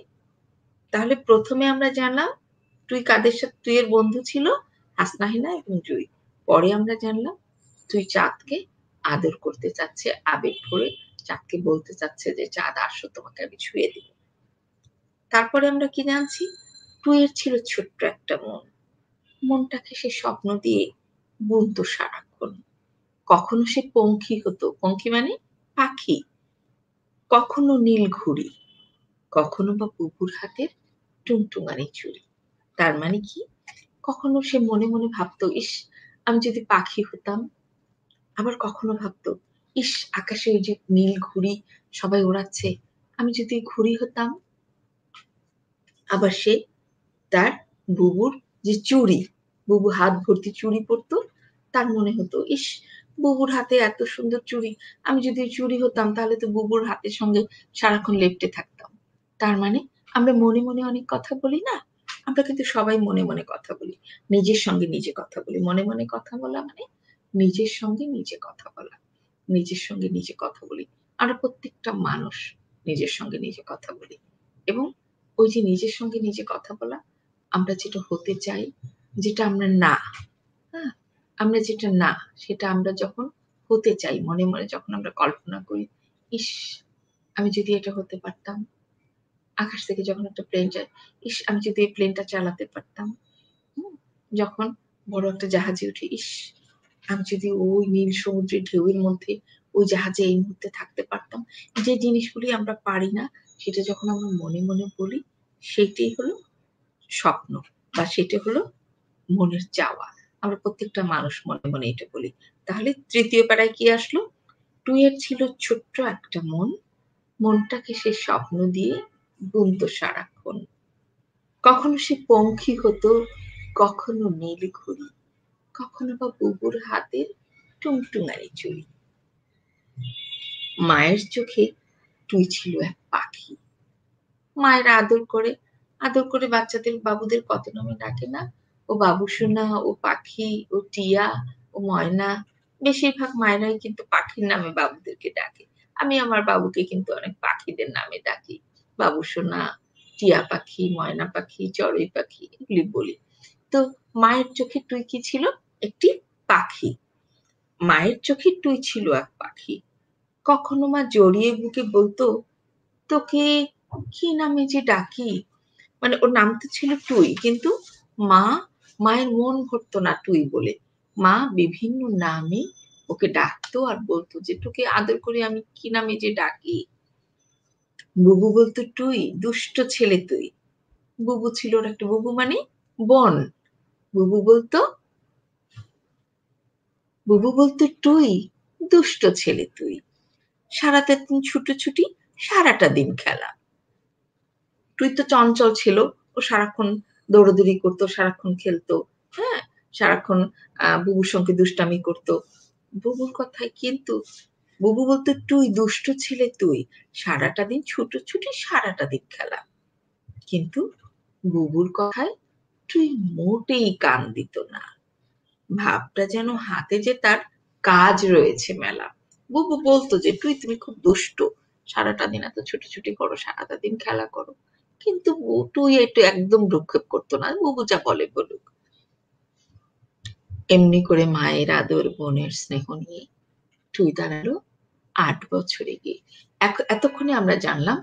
তাহলে প্রথমে আমরা জানলাম টুই কাদের সাথে, টুইয়ের বন্ধু ছিল হাসনা হেনা এবং জুঁই। পরে আমরা জানলাম টুই চাঁদকে আদর করতে চাচ্ছে আবেগ ভরে, চাঁদকে বলতে চাচ্ছে যে চাঁদ আসো তোমাকে আমি ছুঁয়ে দিব। তারপরে আমরা কি জানছি? টুইয়ের ছিল ছোট্ট একটা মন। মনটাকে সে স্বপ্ন দিয়ে বুনতো সারাক্ষণ। কখনো সে পঙ্খী হতো, পঙ্খী মানে পাখি, কখনো নীল ঘুড়ি, কখনো বা বুবুর হাতের টুনটুঙানি চুড়ি। তার মানে কি? কখনো সে মনে মনে ভাবতো, ইস আমি যদি পাখি হতাম। আবার কখনো ভাবতো, ইস আকাশে ওই যে নীল ঘুড়ি সবাই ওড়াচ্ছে, আমি যদি ঘুড়ি হতাম। আবার সে তার বুবুর যে চুড়ি, বুবু হাত ভর্তি চুড়ি পরতো, তার মনে হতো, ইস বুবুর হাতে এত সুন্দর চুড়ি, আমি যদি চুড়ি হতাম তাহলে তো বুবুর হাতের সঙ্গে সারাক্ষণ লেপ্টে থাকতাম। তার মানে আমরা মনে মনে অনেক কথা বলি না? আমরা কিন্তু সবাই মনে মনে কথা বলি। নিজের সঙ্গে নিজে কথা বলি। মনে মনে কথা বলা মানে নিজের সঙ্গে নিজে কথা বলা। নিজের সঙ্গে নিজে কথা বলি। আমরা প্রত্যেকটা মানুষ নিজের সঙ্গে নিজে কথা বলি। এবং ওই যে নিজের সঙ্গে নিজে কথা বলা, আমরা যেটা হতে চাই, যেটা আমরা না, হ্যাঁ? আমরা যেটা না, সেটা আমরা যখন হতে চাই, মনে মনে যখন আমরা কল্পনা করি, ইস আমি যদি এটা হতে পারতাম। আকাশ থেকে যখন একটা প্লেন যায়, ইস আমি যদি এই প্লেনটা চালাতে পারতাম। হুম? যখন বড় একটা জাহাজে উঠি, ইস আমি যদি ওই নীল সমুদ্রের ঢেউয়ের মধ্যে ওই জাহাজে এই মুহূর্তে থাকতে পারতাম। যে জিনিসগুলি আমরা পারি না, সেটা যখন আমরা মনে মনে বলি, সেটাই হলো স্বপ্ন বা সেটা হলো মনের চাওয়া। আমরা প্রত্যেকটা মানুষ মনে মনে এটা বলি। তাহলে তৃতীয় প্যারায় কি আসলো? টুইয়ের ছিল ছোট্ট একটা মন, মনটাকে সে স্বপ্ন দিয়ে বুনতো সারাক্ষণ। কখনো সে পঙ্খী হতো, কখনো নীল ঘুড়ি, কখনো বা বুবুর হাতের টুনটুনারি চুড়ি। মায়ের চোখে টুই ছিল এক পাখি। মায়েরা আদর করে বাচ্চাদের বাবুদের কত নামে ডাকে না? ও বাবু সোনা, ও পাখি, ও টিয়া, ও ময়না। বেশিরভাগ মায়েরাই কিন্তু পাখির নামে বাবুদেরকে ডাকে। আমি আমার বাবুকে কিন্তু অনেক পাখিদের নামে ডাকি। বাবু সোনা, টিয়া পাখি, ময়না পাখি, চড়ুই পাখি এগুলি বলি। তো মায়ের চোখে টুই কি ছিল? একটি পাখি। মায়ের চোখে টুই ছিল এক পাখি। কখনো মা জড়িয়ে বুকে বলতো, তোকে কি নামে যে ডাকি? মানে ওর নাম তো ছিল টুই, কিন্তু মা মায়ের মন ভরতো না টুই বলে। মা বিভিন্ন নামে ওকে ডাকতো আর বলতো যে তোকে আদর করে আমি কি নামে যে ডাকি। বুবু বলতো, টুই দুষ্ট ছেলে তুই। বুবু ছিল ওর একটা, বুবু মানে বোন। বুবু বলতো, বুবু বলতো, টুই দুষ্ট ছেলে তুই, সারাটা দিন ছুটোছুটি, সারাটা দিন খেলা। টুই তো চঞ্চল ছিল, ও সারাক্ষণ দৌড়াদৌড়ি করতো, সারাক্ষণ খেলতো, হ্যাঁ? সারাক্ষণ বুবুর সঙ্গে দুষ্টামি করতো। বুবুর কথায় কিন্তু বুবু বলতো, টুই দুষ্ট ছেলে তুই, সারাটা দিন ছুটোছুটি, সারাটা দিন খেলা। কিন্তু বুবুর কথায় টুই মোটেই কান দিত না। ভাবটা যেন হাতে যে তার কাজ রয়েছে মেলা। বুবু বলতো যে, টুই তুমি খুব দুষ্ট, সারাটা দিন এত ছুটোছুটি করো, সারাটা দিন খেলা করো। কিন্তু টুই একটু একদম ভ্রুক্ষেপ করতো না, বুবু যা বলে বলুক। এমনি করে মায়ের আদর, বোনের স্নেহ নিয়ে টুই দাঁড়ালো ৮ বছরে গিয়ে। এতক্ষণে আমরা জানলাম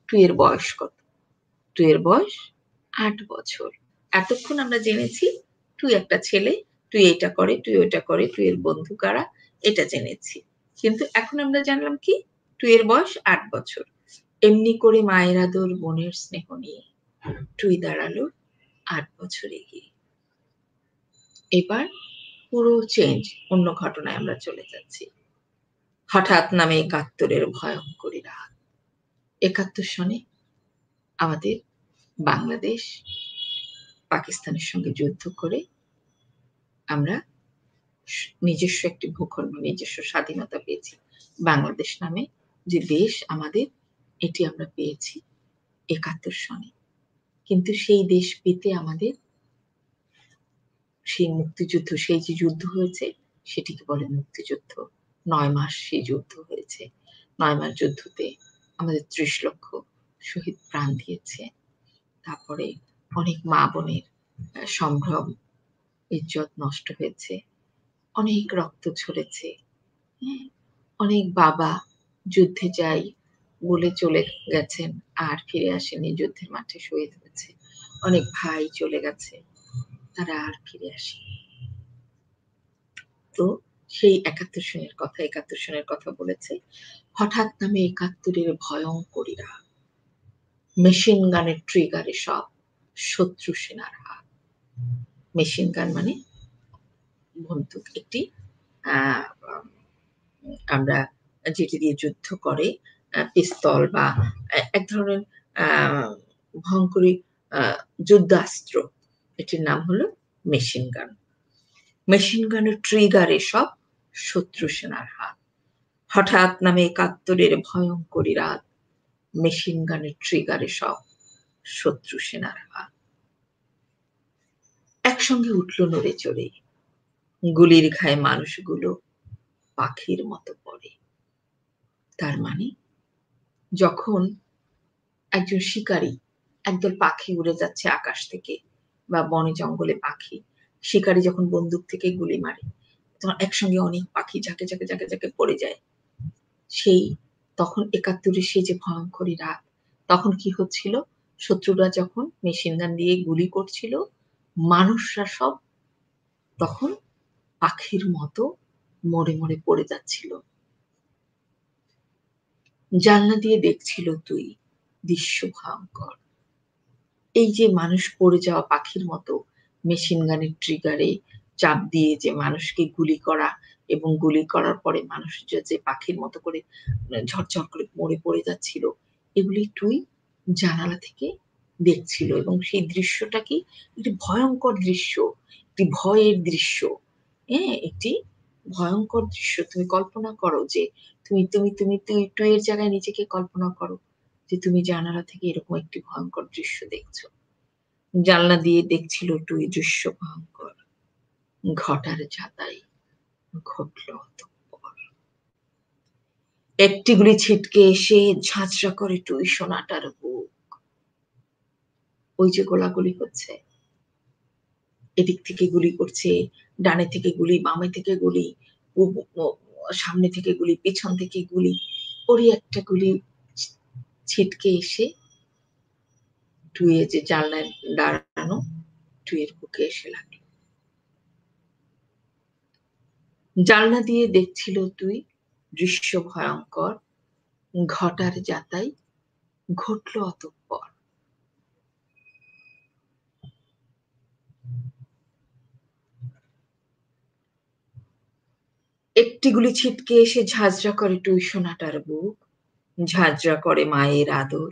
টুইয়ের বয়স কত। টুইয়ের বয়স ৮ বছর। এতক্ষণ আমরা জেনেছি টুই একটা ছেলে, টুই এটা করে, টুই ওটা করে, টুইয়ের বন্ধু কারা, এটা জেনেছি। কিন্তু এখন আমরা জানলাম কি? টুইয়ের বয়স ৮ বছর। এমনি করে মায়ের আদর, বোনের স্নেহ নিয়ে টুই দাঁড়ালো ৮ বছরে গিয়ে। এবার পুরো চেঞ্জ, অন্য ঘটনায় আমরা চলে যাচ্ছি। হঠাৎ নামে ৭১-এর ভয়ঙ্করী রাত। ৭১ সনে আমাদের বাংলাদেশ পাকিস্তানের সঙ্গে যুদ্ধ করে আমরা নিজস্ব একটি ভূখণ্ড, নিজস্ব স্বাধীনতা পেয়েছি। বাংলাদেশ নামে যে দেশ আমাদের, এটি আমরা পেয়েছি ৭১ সনে। কিন্তু সেই দেশ পেতে আমাদের সেই মুক্তিযুদ্ধ, সেই যে যুদ্ধ হয়েছে, সেটিকে বলে মুক্তিযুদ্ধ। ৯ মাস সেই যুদ্ধ হয়েছে। ৯ মাস যুদ্ধতে আমাদের ৩০ লক্ষ শহীদ প্রাণ দিয়েছে। তারপরে অনেক মা-বোনের সম্ভ্রম, ইজ্জত নষ্ট হয়েছে। অনেক রক্ত ঝরেছে। হ্যাঁ? অনেক বাবা যুদ্ধে যাই বলে চলে গেছেন, আর ফিরে আসেনি, যুদ্ধের মাঠে শহীদ হয়েছে। অনেক ভাই চলে গেছে, তারা আর ফিরে আসেনি। তো সেই ৭১ সনের কথা, ৭১ সনের কথা বলেছে। হঠাৎ নামে ৭১-এর ভয়ঙ্করী রাত। মেশিন গানের ট্রিগারে সব শত্রু সেনার হাত। মেশিন গান মানে বন্দুক, একটি আমরা যেটি দিয়ে যুদ্ধ করে, পিস্তল বা এক ধরনের ভয়ঙ্করী যুদ্ধাস্ত্র, এটির নাম হলো মেশিন গান। মেশিন গানের ট্রিগারে সব শত্রু সেনার হাত। হঠাৎ নামে ৭১-এর ভয়ঙ্করী রাত। মেশিন গানের ট্রিগারে সব শত্রু সেনার হাত। একসঙ্গে উঠল নড়ে চড়ে, গুলির ঘায়ে মানুষগুলো পাখির মতো পড়ে। তার মানে যখন একজন শিকারী, একদল পাখি উড়ে যাচ্ছে আকাশ থেকে বা বনে জঙ্গলে পাখি, শিকারী যখন বন্দুক থেকে গুলি মারে, তখন একসঙ্গে অনেক পাখি ঝাঁকে ঝাঁকে ঝাঁকে ঝাঁকে পড়ে যায়। সেই তখন ৭১-এর সেই যে ভয়ঙ্করী রাত, তখন কি হচ্ছিল? শত্রুরা যখন মেশিন গান দিয়ে গুলি করছিল, মানুষরা সব তখন পাখির মতো মরে মরে পড়ে যাচ্ছিল। জানলা দিয়ে দেখছিল তুই, দৃশ্য ভয়ঙ্কর। এই যে মানুষ পড়ে যাওয়া পাখির মতো মেশিন গানের ট্রিগারে চাপ দিয়ে যে মানুষকে গুলি করা, এবং গুলি করার পরে মানুষ যে পাখির মতো করে ঝরঝর করে মরে পড়ে যাচ্ছিল, এগুলি তুই জানালা থেকে দেখছিল। এবং সেই দৃশ্যটা কি? একটি ভয়ঙ্কর দৃশ্য, একটি ভয়ের দৃশ্য। হ্যাঁ, একটি ভয়ঙ্কর দৃশ্য। তুমি কল্পনা করো যে তুমি তুমি তুমি তুই টুইয়ের জায়গায় নিজেকে কল্পনা করো যে তুমি জানালা থেকে এরকম একটি ভয়ঙ্কর দৃশ্য দেখছো। জানলা দিয়ে দেখছিল টুই, দৃশ্য ভয়ঙ্কর। ঘটার ছাতায় ঘটল অতঃপর। একটি গুলি ছিটকে এসে ঝাঁঝরা করে টুই সোনাটার বুক। ওই যে গোলাগুলি হচ্ছে, এদিক থেকে গুলি করছে, ডানে থেকে গুলি, বামে থেকে গুলি, সামনে থেকে গুলি, পেছন থেকে গুলি। ওরই একটা গুলি ছিটকে এসে টুইয়ের যে জানলায় দাঁড়ানো, টুইয়ের বুকে এসে লাগলো। জানলা দিয়ে দেখছিল তুই, দৃশ্য ভয়ঙ্কর। ঘটার যাতাই ঘটল অতঃপর। একটি গুলি ছিটকে এসে ঝাঁঝরা করে টুই সোনাটার বুক, ঝাঁঝরা করে মায়ের আদর,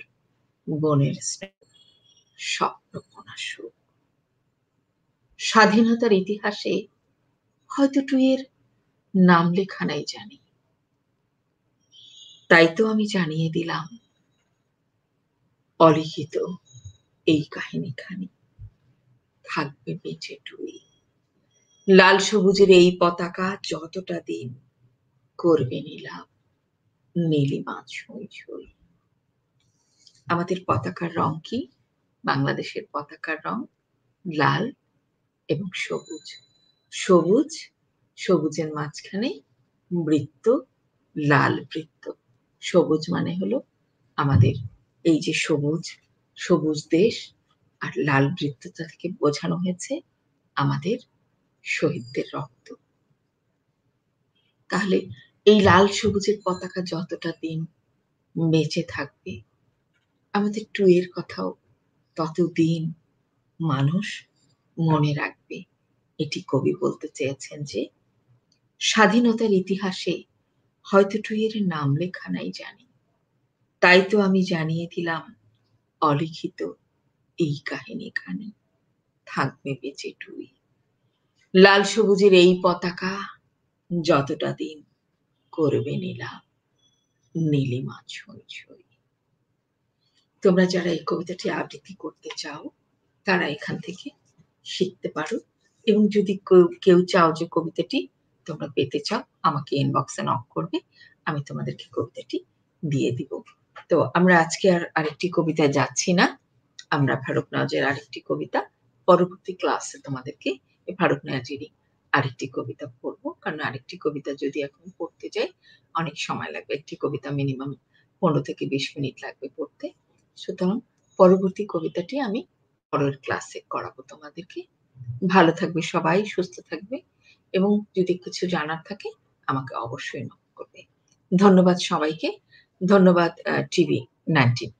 বোনের স্নেহ, স্বপ্নপোনা সুখ। স্বাধীনতার ইতিহাসে হয়তো টুইয়ের নাম লেখা নাই জানি। তাই তো আমি জানিয়ে দিলাম অলিখিত এই কাহিনীখানি। থাকবে বেঁচে টুই। লাল সবুজের এই পতাকা যতটা দিন করবে নীলাভ, নীলিমা ছুঁই ছুঁই। আমাদের পতাকার রং কি? বাংলাদেশের পতাকার রং লাল এবং সবুজ। সবুজ, সবুজের মাঝখানে বৃত্ত, লাল বৃত্ত। সবুজ মানে হলো আমাদের এই যে সবুজ, সবুজ দেশ, আর লাল বৃত্তটা থেকে বোঝানো হয়েছে আমাদের শহীদদের রক্ত। তাহলে এই লাল সবুজের পতাকা যতটা দিন বেঁচে থাকবে, আমাদের টুইয়ের কথাও ততদিন মানুষ মনে রাখবে। এটি কবি বলতে চেয়েছেন যে স্বাধীনতার ইতিহাসে হয়তো টুইয়ের নাম লেখা নাই জানি। তাই তো আমি জানিয়ে দিলাম অলিখিত এই কাহিনীখানি। থাকবে বেঁচে টুই। লাল সবুজের এই পতাকা যতটা দিন করবে নীলাভ, নীলিমা ছুঁই ছুঁই। তোমরা যারা এই কবিতাটি আবৃত্তি করতে চাও তারা এখান থেকে শিখতে পারো, এবং যদি কেউ চাও যে কবিতাটি তোমরা পেতে চাও আমাকে ইনবক্সে নক করবে, আমি তোমাদেরকে কবিতাটি দিয়ে দিব। তো আমরা আজকে আর আরেকটি কবিতায় যাচ্ছি না, আমরা ফারুক নওয়াজের আরেকটি কবিতা পরবর্তী ক্লাসে তোমাদেরকে ফারুক নওয়াজেরই আরেকটি কবিতা পড়বো, কারণ আরেকটি কবিতা যদি এখন পড়তে যাই অনেক সময় লাগবে। একটি কবিতা মিনিমাম 15 থেকে 20 মিনিট লাগবে পড়তে। সুতরাং পরবর্তী কবিতাটি আমি পরের ক্লাসে করাবো তোমাদেরকে। ভালো থাকবে সবাই, সুস্থ থাকবে, এবং যদি কিছু জানার থাকে আমাকে অবশ্যই নক করবে। ধন্যবাদ সবাইকে। ধন্যবাদ টিভি 19।